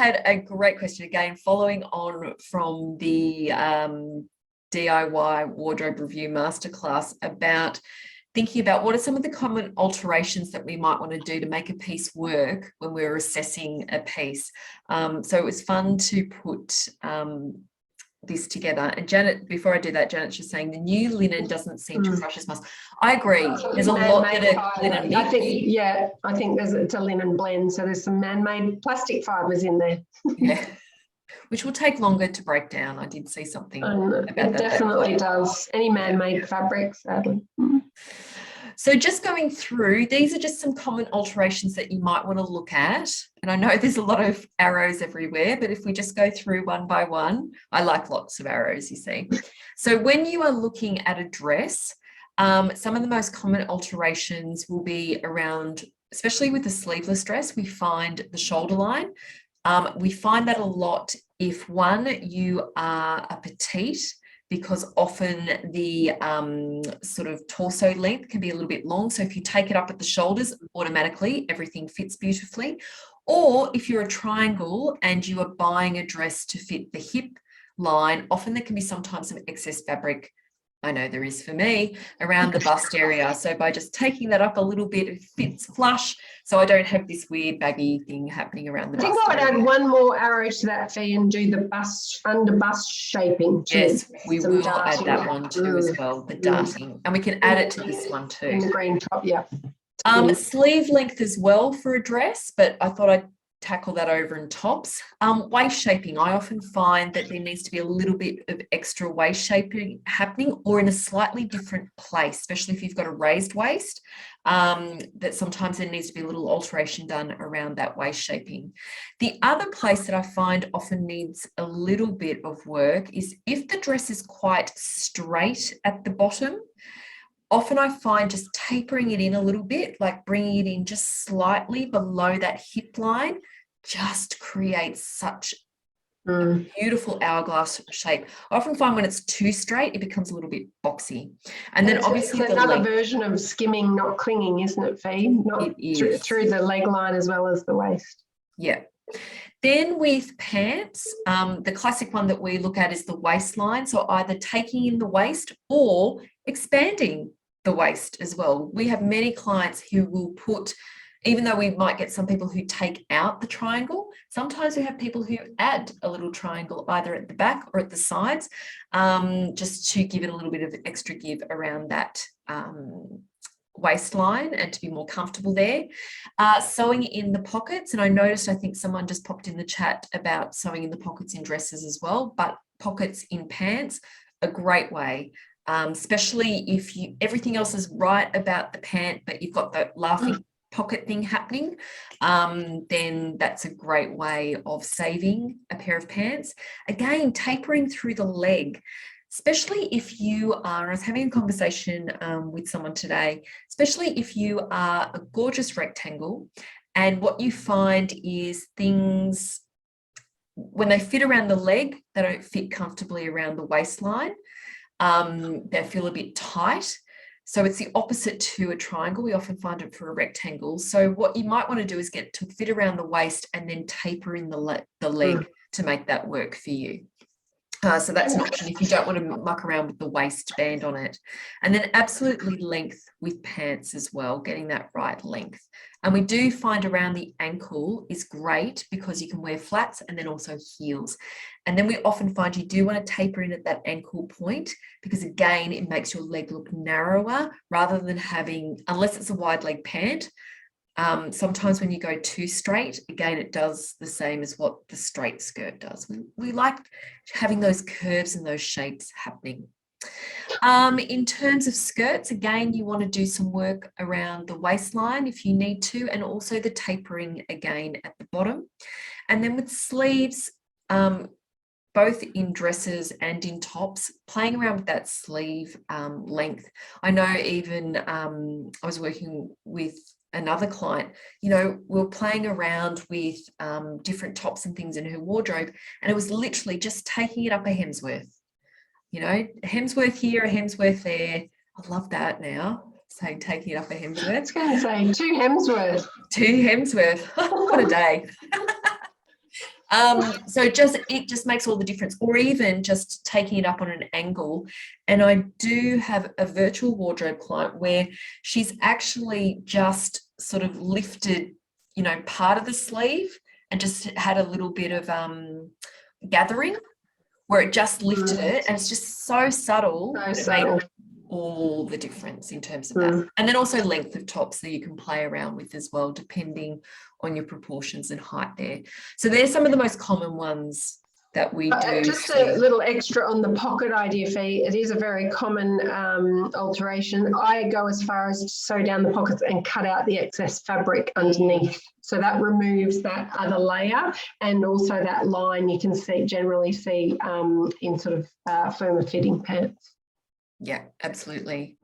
had a great question again, following on from the DIY wardrobe review masterclass, about thinking about what are some of the common alterations that we might want to do to make a piece work when we're assessing a piece. So it was fun to put this together. And Janet, before I do that, Janet's just saying the new linen doesn't seem to crush as much. I agree. There's a lot that are linen mix. I think it's a linen blend. So there's some man-made plastic fibres in there. Yeah. Which will take longer to break down. I did see something about that. It definitely does. Any man-made fabric, sadly. So just going through, these are just some common alterations that you might want to look at. And I know there's a lot of arrows everywhere, but if we just go through one by one, I like lots of arrows, you see. So when you are looking at a dress, some of the most common alterations will be around, especially with the sleeveless dress, we find the shoulder line. We find that a lot if, one, you are a petite, because often the sort of torso length can be a little bit long. So if you take it up at the shoulders, automatically everything fits beautifully. Or if you're a triangle and you are buying a dress to fit the hip line, often there can be sometimes some excess fabric, I know there is for me, around the bust area. So by just taking that up a little bit, it fits flush, so I don't have this weird baggy thing happening around the bust area. I think I would add one more arrow to that, Fee, and do the bust, under bust shaping too. Yes, we will add that one too as well, the darting. And we can add it to this one too. In the green top, yeah. Sleeve length as well for a dress, but I thought I'd tackle that over in tops. Waist shaping, I often find that there needs to be a little bit of extra waist shaping happening, or in a slightly different place, especially if you've got a raised waist, that sometimes there needs to be a little alteration done around that waist shaping. The other place that I find often needs a little bit of work is if the dress is quite straight at the bottom. Often I find just tapering it in a little bit, like bringing it in just slightly below that hip line, just creates such a beautiful hourglass shape. I often find when it's too straight, it becomes a little bit boxy. And then obviously it's another version of skimming, not clinging, isn't it, Fee? Not through the leg line as well as the waist. Yeah. Then with pants, the classic one that we look at is the waistline. So either taking in the waist or expanding the waist as well. We have many clients who will put, even though we might get some people who take out the triangle, sometimes we have people who add a little triangle either at the back or at the sides, just to give it a little bit of extra give around that waistline and to be more comfortable there. Sewing in the pockets, and I noticed, I think someone just popped in the chat about sewing in the pockets in dresses as well, but pockets in pants, a great way. Especially if everything else is right about the pant, but you've got the laughing pocket thing happening, then that's a great way of saving a pair of pants. Again, tapering through the leg, especially if you are, I was having a conversation with someone today, especially if you are a gorgeous rectangle, and what you find is things, when they fit around the leg, they don't fit comfortably around the waistline. They feel a bit tight. So it's the opposite to a triangle. We often find it for a rectangle. So what you might want to do is get to fit around the waist and then taper in the leg to make that work for you. So that's an option if you don't want to muck around with the waistband on it. And then absolutely length with pants as well, getting that right length. And we do find around the ankle is great because you can wear flats and then also heels. And then we often find you do want to taper in at that ankle point because, again, it makes your leg look narrower rather than having, unless it's a wide leg pant. Sometimes when you go too straight, again, it does the same as what the straight skirt does. We like having those curves and those shapes happening. In terms of skirts, again, you want to do some work around the waistline if you need to, and also the tapering again at the bottom. And then with sleeves, both in dresses and in tops, playing around with that sleeve length. I know even I was working with another client, you know, we were playing around with different tops and things in her wardrobe, and it was literally just taking it up a hemsworth. You know, a hemsworth here, a hemsworth there. I love that now, saying taking it up a hemsworth. I was going to say 2 hemsworth. 2 hemsworth. What a day. So it just makes all the difference, or even just taking it up on an angle. And I do have a virtual wardrobe client where she's actually just sort of lifted, you know, part of the sleeve and just had a little bit of gathering where it just lifted it, and it's just so subtle. So it made all the difference in terms of that. And then also length of tops that you can play around with as well, depending on your proportions and height there. So there's some of the most common ones that we do. Just a little extra on the pocket idea, Fee. It is a very common alteration. I go as far as to sew down the pockets and cut out the excess fabric underneath. So that removes that other layer, and also that line you can generally see in sort of firmer fitting pants. Yeah, absolutely.